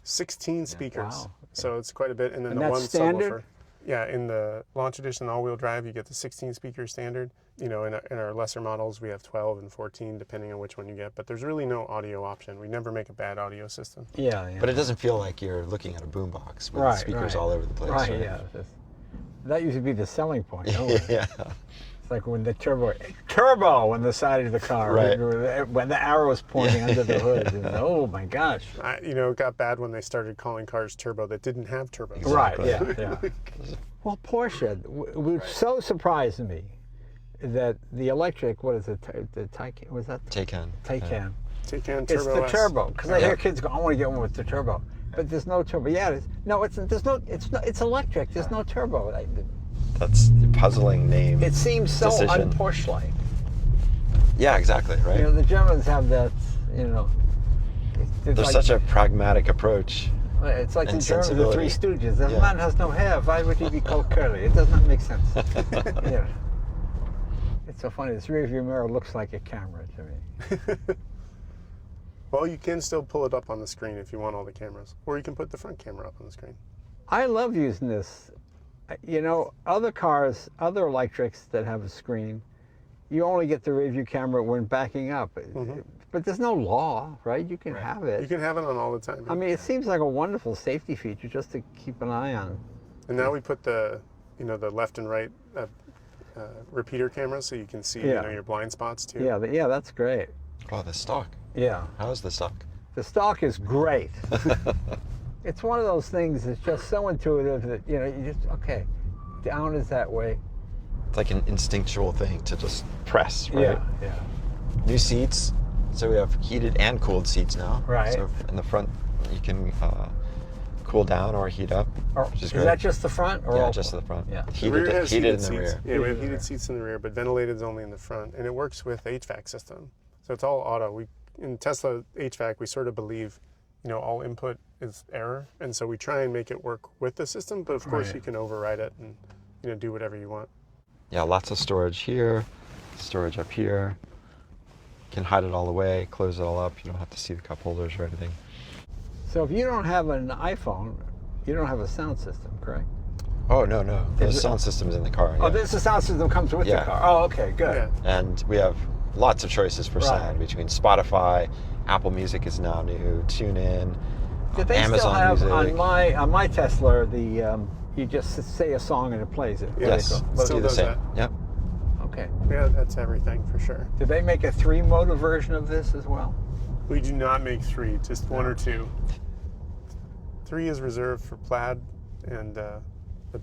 16 speakers. Wow. So it's quite a bit. And then And the that's one standard? subwoofer. Yeah, in the Launch Edition all-wheel drive, you get the 16 speaker standard. You know, in our lesser models, we have 12 and 14, depending on which one you get. But there's really no audio option. We never make a bad audio system. Yeah. But it doesn't feel like you're looking at a boombox with Right, speakers right. all over the place. Right, yeah. That used to be the selling point. Don't it? Yeah. It's like when the turbo on the side of the car, Right. when the arrow is pointing under the hood. And, oh my gosh. You know, it got bad when they started calling cars turbo that didn't have turbos. Right, Exactly. yeah. Well, Porsche, which so surprised me that the electric, what is it, the Taycan, was that? Taycan. Taycan. Taycan It's Turbo the S. turbo, because I Yeah. hear kids go, I want to get one with the turbo. But there's no turbo. Yeah, it's electric. There's no turbo. That's the puzzling name. It seems so decision. un-Porsche-like. Yeah, exactly, right? You know, the Germans have that, you know. It's There's like, such a pragmatic approach. It's like the and Germans, the Three sensibility. Stooges. If Yeah. a man has no hair, why would he be called curly? It does not make sense. Yeah. It's so funny. This rear view mirror looks like a camera to me. Well, you can still pull it up on the screen if you want all the cameras. Or you can put the front camera up on the screen. I love using this. You know, other cars, other electrics that have a screen, you only get the rear view camera when backing up. But there's no law, right? You can have it. You can have it on all the time. I mean, it seems like a wonderful safety feature just to keep an eye on. And now we put the, you know, the left and right repeater cameras so you can see, you know, your blind spots too. Yeah, yeah, that's great. Oh, the stock. Yeah. How is the stock? The stock is great. It's one of those things that's just so intuitive that, you know, you just, okay, down is that way. It's like an instinctual thing to just press, right? Yeah. New seats. So we have heated and cooled seats now. Right. So in the front, you can cool down or heat up, which is Is great. that just the front? Or Yeah, all just four? the front. Yeah. The rear has heated in the seats. rear. Yeah, we have heated seats in the rear, but ventilated is only in the front. And it works with HVAC system. So it's all auto. In Tesla HVAC, we sort of believe, you know, all input is error. And so we try and make it work with the system, but of course you can override it and, you know, do whatever you want. Yeah, lots of storage here, storage up here. You can hide it all away, close it all up. You don't have to see the cup holders or anything. So if you don't have an iPhone, you don't have a sound system, correct? Oh, no. There's sound systems in the car. Oh, yeah. there's a sound system comes with the Yeah. car. Oh, okay, good. Yeah. And we have lots of choices for sound between Spotify, Apple Music is now new, TuneIn, Did they Amazon still have Music. on my Tesla the you just say a song and it plays it? Yes, Still do the does same. that. Yep. Okay. Yeah, that's everything for sure. Did they make a 3-motor version of this as well? We do not make 3, just 1 or 2. 3 is reserved for Plaid and the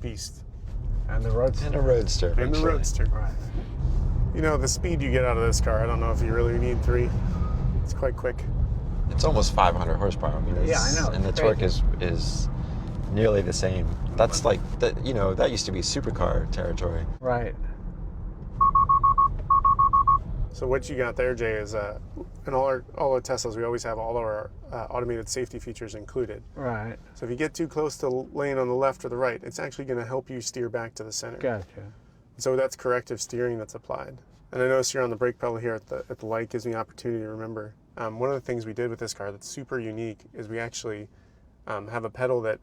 Beast. And the Roadster. And a Roadster. And the eventually. Roadster. Right. You know, the speed you get out of this car, I don't know if you really need 3. It's quite quick. It's almost 500 horsepower. I mean, Yeah, I know, And the it's torque crazy. is nearly the same. That's like that. You know, that used to be supercar territory. Right. So what you got there, Jay, is in all our Teslas, we always have all of our automated safety features included. Right. So if you get too close to lane on the left or the right, it's actually going to help you steer back to the center. Gotcha. So that's corrective steering that's applied. And I notice you're on the brake pedal here at the light, gives me opportunity to remember. One of the things we did with this car that's super unique is we actually have a pedal that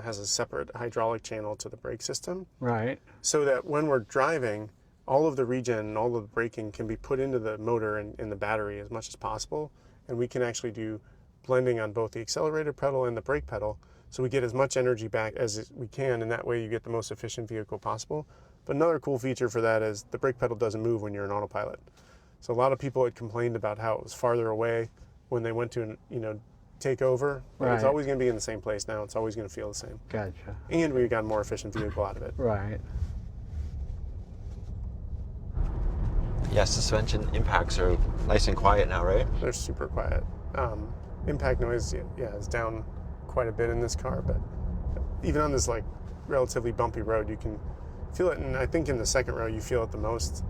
has a separate hydraulic channel to the brake system, Right. so that when we're driving, all of the regen and all of the braking can be put into the motor and in the battery as much as possible. And we can actually do blending on both the accelerator pedal and the brake pedal, so we get as much energy back as we can, and that way you get the most efficient vehicle possible. But another cool feature for that is the brake pedal doesn't move when you're in autopilot. So a lot of people had complained about how it was farther away when they went to, take over. But it's Right. always going to be in the same place now. It's always going to feel the same. Gotcha. And we got a more efficient vehicle out of it. Right. Yeah, suspension impacts are nice and quiet now, right? They're super quiet. Impact noise, is down quite a bit in this car, but even on this relatively bumpy road, you can feel it. And I think in the second row, you feel it the most.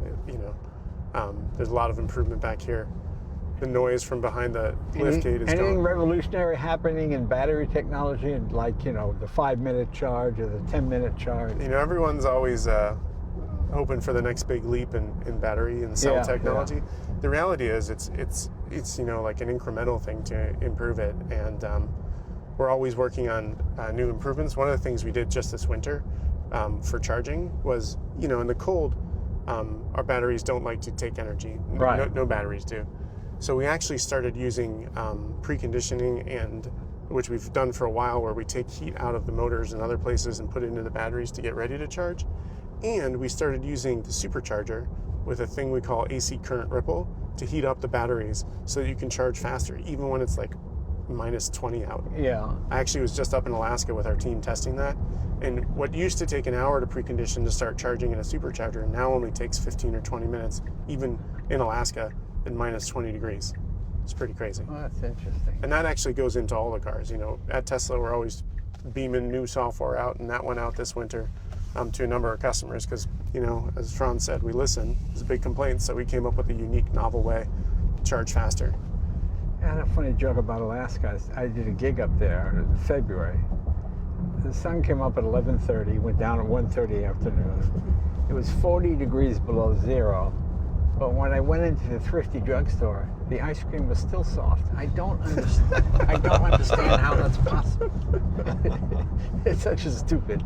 There's a lot of improvement back here. The noise from behind the lift gate is Anything gone. revolutionary happening in battery technology, and the 5-minute charge or the 10-minute charge? Everyone's always hoping for the next big leap in battery and cell Yeah, technology. The reality is it's like an incremental thing to improve it, and we're always working on new improvements. One of the things we did just this winter for charging was, in the cold, our batteries don't like to take energy. Right. No batteries do. So we actually started using preconditioning, and which we've done for a while, where we take heat out of the motors and other places and put it into the batteries to get ready to charge. And we started using the supercharger with a thing we call AC current ripple to heat up the batteries so that you can charge faster, even when it's minus 20 out. Yeah. I actually was just up in Alaska with our team testing that. And what used to take an hour to precondition to start charging in a supercharger now only takes 15 or 20 minutes, even in Alaska at minus 20 degrees. It's pretty crazy. Well, that's interesting. And that actually goes into all the cars. At Tesla, we're always beaming new software out, and that went out this winter to a number of customers because, as Franz said, we listen. It's a big complaint, so we came up with a unique, novel way to charge faster. I had a funny joke about Alaska. I did a gig up there in February. The sun came up at 11:30, went down at 1:30 afternoon. It was 40 degrees below zero. But when I went into the thrifty drugstore, the ice cream was still soft. I don't understand. I don't understand how that's possible. It's such a stupid.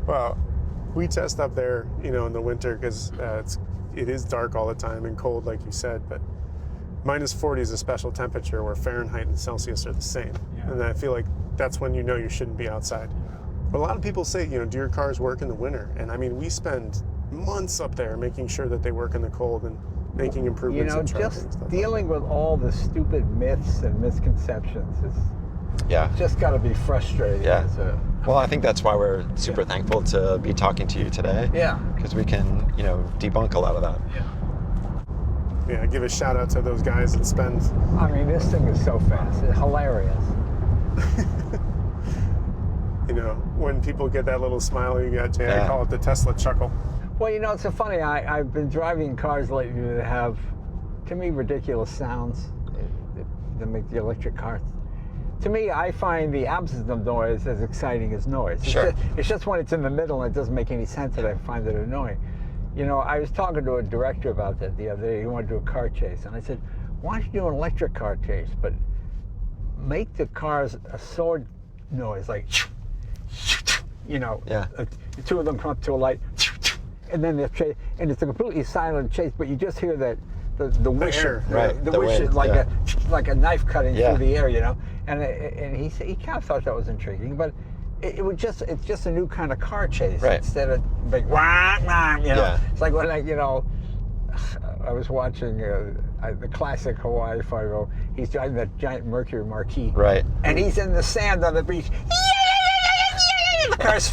Well, we test up there, in the winter because it is dark all the time and cold, like you said. But minus 40 is a special temperature where Fahrenheit and Celsius are the same, and I feel like that's when you shouldn't be outside. But a lot of people say, do your cars work in the winter? And I mean, we spend months up there making sure that they work in the cold and making improvements in charging. Just dealing with all the stupid myths and misconceptions is just got to be frustrating. Yeah. Well, I think that's why we're super thankful to be talking to you today. Yeah. Because we can, debunk a lot of that. Yeah, give a shout out to those guys that spend. I mean, this thing is so fast. It's hilarious. When people get that little smile you got, Jay, Yeah. I call it the Tesla chuckle. Well, it's so funny. I've been driving cars lately that have, to me, ridiculous sounds that make the electric cars. To me, I find the absence of noise as exciting as noise. Sure. It's just when it's in the middle and it doesn't make any sense that I find it annoying. I was talking to a director about that the other day. He wanted to do a car chase. And I said, why don't you do an electric car chase? But make the cars a sword noise, like, you know, Yeah. The two of them come up to a light, and then they're chase, and it's a completely silent chase, but you just hear that the whisher, Right, the the whisher, wind, like yeah. like a knife cutting Yeah. through the air, you know. And he kind of thought that was intriguing, but it's just a new kind of car chase, Right. instead of big wah, wah, you know. Yeah. It's like when I was watching the classic Hawaii 5.0. He's driving that giant Mercury Marquis, Right. and he's in the sand on the beach. The car's,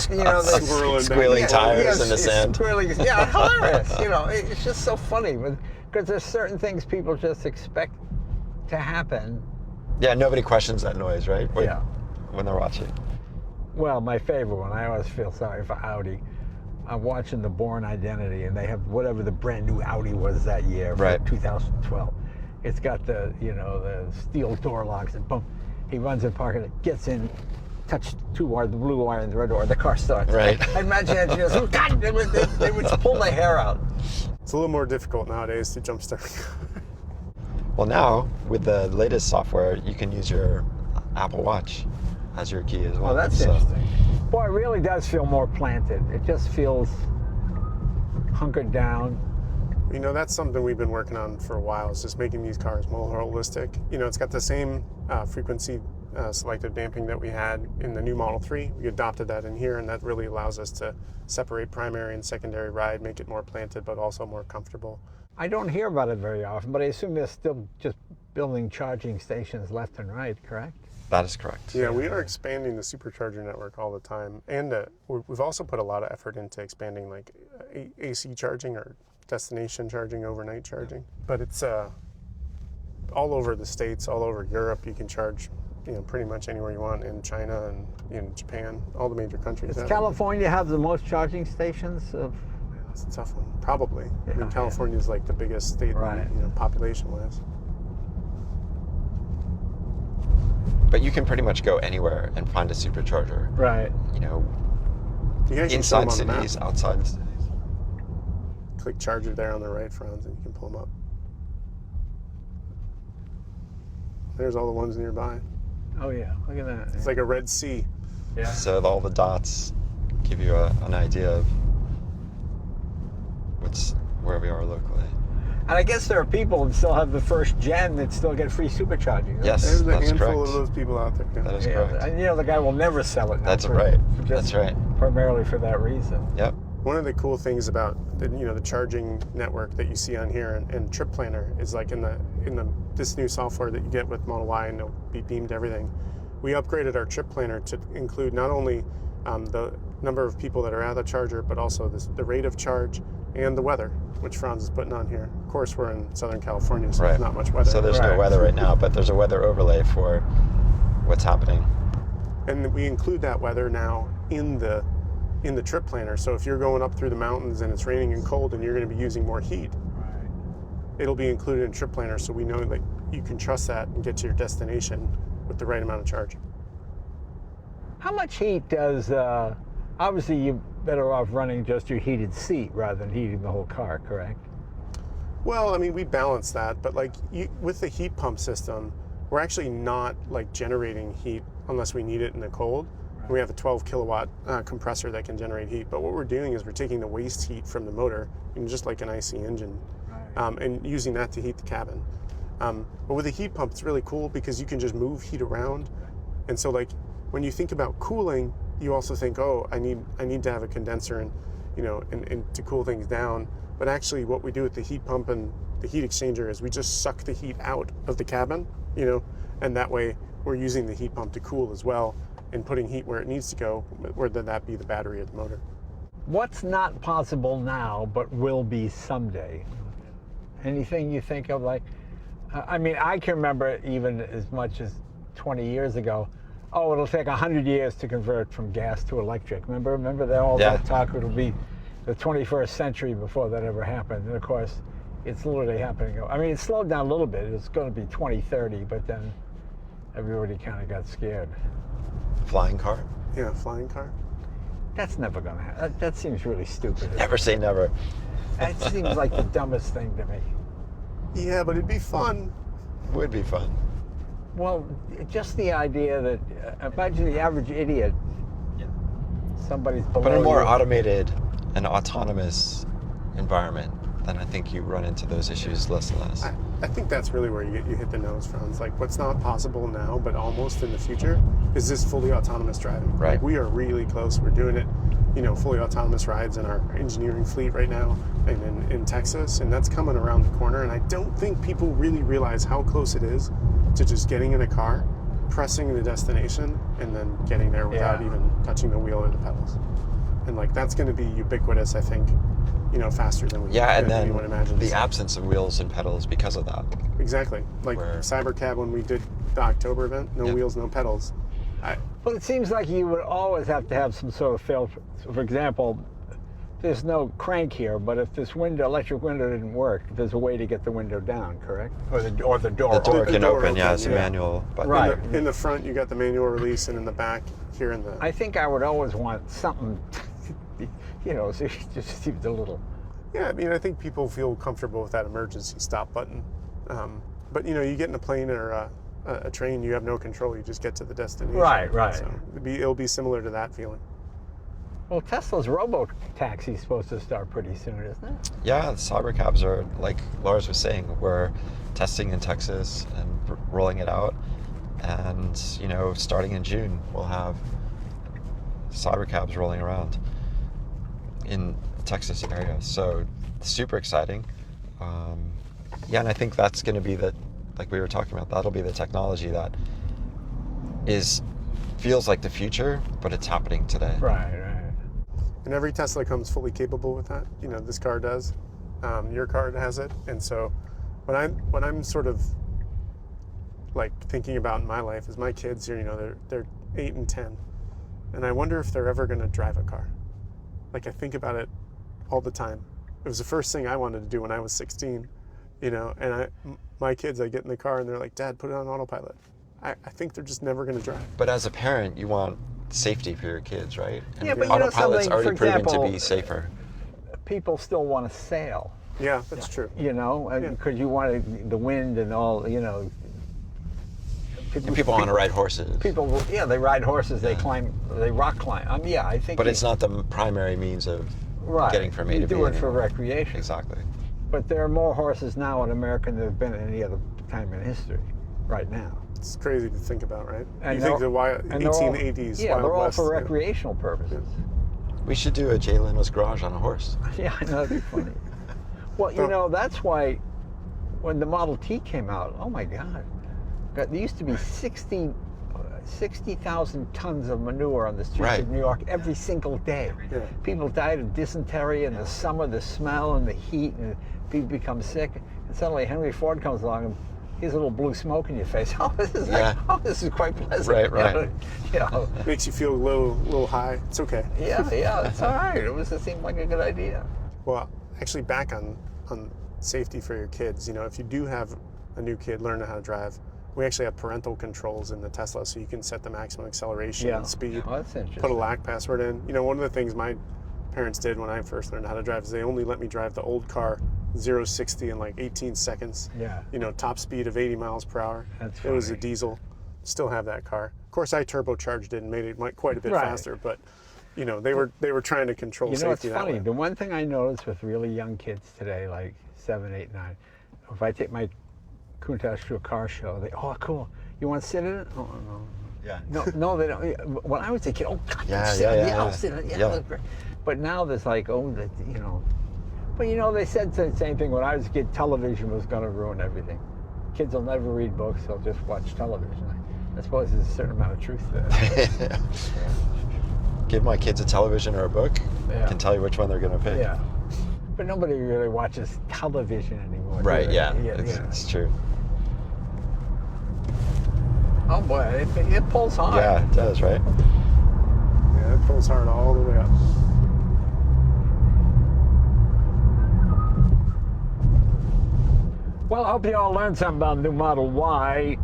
you know, Swirling Squealing back. tires in the it's sand. Squealing, yeah, hilarious. You know, it's just so funny because there's certain things people just expect to happen. Yeah, nobody questions that noise, right? Yeah. When they're watching. Well, my favorite one, I always feel sorry for Audi. I'm watching the Bourne Identity, and they have whatever the brand new Audi was that year, for Right. 2012. It's got the steel door locks, and boom, he runs in parking, it gets in, touch two wires, the blue wire and the red wire, the car starts. Right. I imagine engineers, God, they would pull their hair out. It's a little more difficult nowadays to jumpstart. Well, now with the latest software, you can use your Apple Watch as your key as well. Oh, that's So- interesting. Boy, it really does feel more planted. It just feels hunkered down. You know, that's something we've been working on for a while, is just making these cars more holistic. You know, it's got the same frequency selective damping that we had in the new Model 3. We adopted that in here, and that really allows us to separate primary and secondary ride, make it more planted, but also more comfortable. I don't hear about it very often, but I assume they're still just building charging stations left and right, correct? That is correct. Yeah, we are expanding the supercharger network all the time, and we've also put a lot of effort into expanding like AC charging or destination charging, overnight charging. But it's all over the States, all over Europe. You can charge, you know, pretty much anywhere you want in China and in Japan. All the major countries. Does have California have the most charging stations? it. That's a tough one. Probably. I Yeah, mean, California is like the biggest state, Right. you know, population-wise. But you can pretty much go anywhere and find a supercharger. Right. You know, You can actually inside pull 'em on the map. cities, outside cities. Click charger there on the right, Franz, and you can pull them up. There's all the ones nearby. Oh yeah, look at that. It's like a Red Sea. Yeah. So all the dots give you an idea of where we are locally. And I guess there are people that still have the first gen that still get free supercharging. Yes, There's a that's handful correct. of those people out there. That is Yeah, correct. and the guy will never sell it now. That's right. Just That's right. Primarily for that reason. Yep. One of the cool things about the charging network that you see on here and Trip Planner is like in this new software that you get with Model Y, and it'll be beamed everything. We upgraded our Trip Planner to include not only the number of people that are at the charger, but also the rate of charge and the weather, which Franz is putting on here. Of course, we're in Southern California, so Right. there's not much weather. So there's no Right. weather right now, but there's a weather overlay for what's happening. And we include that weather now in the Trip Planner. So if you're going up through the mountains and it's raining and cold and you're going to be using more heat, Right. it'll be included in Trip Planner, so we know that you can trust that and get to your destination with the right amount of charge. How much heat does, obviously you're better off running just your heated seat rather than heating the whole car, correct? Well, I mean, we balance that, but like with the heat pump system, we're actually not like generating heat unless we need it in the cold. Right. We have a 12 kilowatt compressor that can generate heat, but what we're doing is we're taking the waste heat from the motor, and just like an IC engine, Right. and using that to heat the cabin. But with a heat pump, it's really cool because you can just move heat around. And so like when you think about cooling, you also think, oh, I need to have a condenser and to cool things down. But actually what we do with the heat pump and the heat exchanger is we just suck the heat out of the cabin, and that way we're using the heat pump to cool as well and putting heat where it needs to go, whether that be the battery or the motor. What's not possible now but will be someday? Anything you think of, like, I mean, I can remember even as much as 20 years ago, oh, it'll take 100 years to convert from gas to electric. Remember that all Yeah. that talk, it'll be the 21st century before that ever happened. And of course, it's literally happening. I mean, it slowed down a little bit. It's going to be 2030, but then everybody kind of got scared. Flying car? Yeah, flying car. That's never going to happen. That seems really stupid. Never say never. That seems like the dumbest thing to me. Yeah, but it'd be fun. Would be fun. Well, just the idea that, imagine the average idiot, somebody's below But in a more you. automated and autonomous environment, then I think you run into those issues less and less. I think that's really where you hit the nose, Franz. Like, what's not possible now, but almost in the future, is this fully autonomous driving. Right. Like, we are really close. We're doing it, fully autonomous rides in our engineering fleet right now, and in Texas, and that's coming around the corner. And I don't think people really realize how close it is to just getting in a car, pressing the destination, and then getting there without even touching the wheel or the pedals. And like, that's going to be ubiquitous, I think, faster than and then anyone imagines. the absence of wheels and pedals because of that. Exactly. Like Cybercab, when we did the October event, no wheels, no pedals. Well, it seems like you would always have to have some sort of filter. For example, there's no crank here, but if this electric window didn't work, there's a way to get the window down, correct? Or the door. The door can door open, open, it's a manual button. Right. In the front, you got the manual release, and in the back, here in the... I think I would always want something, so it just seems a little... Yeah, I think people feel comfortable with that emergency stop button. But, you get in a plane or a train, you have no control. You just get to the destination. Right. So it'll be similar to that feeling. Well, Tesla's robo-taxi is supposed to start pretty soon, isn't it? Yeah, the cybercabs are, like Lars was saying, we're testing in Texas and rolling it out. And, starting in June, we'll have cybercabs rolling around in the Texas area. So super exciting. And I think that's going to be like we were talking about, that'll be the technology that feels like the future, but it's happening today. Right. And every Tesla comes fully capable with that. This car does. Your car has it. And so when I'm sort of like thinking about in my life is my kids here, they're 8 and 10. And I wonder if they're ever going to drive a car. Like, I think about it all the time. It was the first thing I wanted to do when I was 16, and my kids, I get in the car and they're like, Dad, put it on autopilot. I think they're just never going to drive. But as a parent, you want safety for your kids, right? And Yeah, but autopilot's something, already for proven example, to be safer. People still want to sail, Yeah, that's true. because you want the wind and all, And people want to ride horses. People, they ride horses, they climb, they rock climb. I think. But it's not the primary means of getting from A to B. You do it for anymore. recreation. Exactly. But there are more horses now in America than there have been at any other time in history, right now. It's crazy to think about, right? And you think the and they're all- 1880s Yeah, Wild they're all West, for recreational purposes. We should do a Jay Leno's garage on a horse. Yeah, I know, that'd be funny. Well, that's why when the Model T came out, oh my God, there used to be 60,000 tons of manure on the streets of New York every single day. Yeah. People died of dysentery in the summer, the smell and the heat, and people become sick. And suddenly Henry Ford comes along and here's a little blue smoke in your face. Oh, this is quite pleasant. Right. Makes you feel a little high. It's okay. Yeah, it's all right. It seemed like a good idea. Well, actually, back on safety for your kids, if you do have a new kid learning how to drive, we actually have parental controls in the Tesla, so you can set the maximum acceleration and speed. Oh, that's interesting. Put a LAC password in. One of the things my parents did when I first learned how to drive is they only let me drive the old car 0-60 in like 18 seconds. Yeah. Top speed of 80 miles per hour. That's It was a funny. diesel. Still have that car. Of course, I turbocharged it and made it quite a bit faster, but they were trying to control It's safety that funny. way. The one thing I noticed with really young kids today, like 7, 8, 9, if I take my Countach to a car show, cool. You want to sit in it? Oh, no. Yeah. No, they don't. When I was a kid, God, Yeah, sit in it. yeah. I'll sit in it. Yeah, Yeah. that's great. But now there's like, But they said the same thing when I was a kid. Television was going to ruin everything. Kids will never read books; they'll just watch television. I suppose there's a certain amount of truth to that. Give my kids a television or a book, Yeah. can tell you which one they're going to pick. Yeah. But nobody really watches television anymore. Right, do they? yeah. It's true. Oh boy, it pulls hard. Yeah, it does, right? Yeah, it pulls hard all the way up. Well, I hope you all learned something about the new Model Y.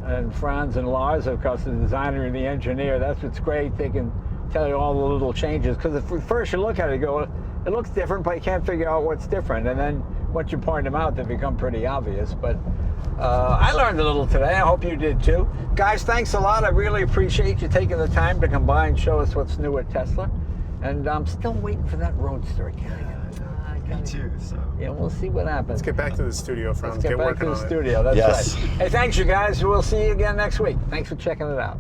And Franz and Lars, of course, the designer and the engineer. That's what's great. They can tell you all the little changes. Because at first you look at it and go, it looks different, but you can't figure out what's different. And then once you point them out, they become pretty obvious. But I learned a little today. I hope you did too. Guys, thanks a lot. I really appreciate you taking the time to come by and show us what's new at Tesla. And I'm still waiting for that Roadster. Me too. So. Yeah, we'll see what happens. Let's get back to the studio, Franz. Let's get back to working the on it. studio. That's Yes. right. Hey, thanks, you guys. We'll see you again next week. Thanks for checking it out.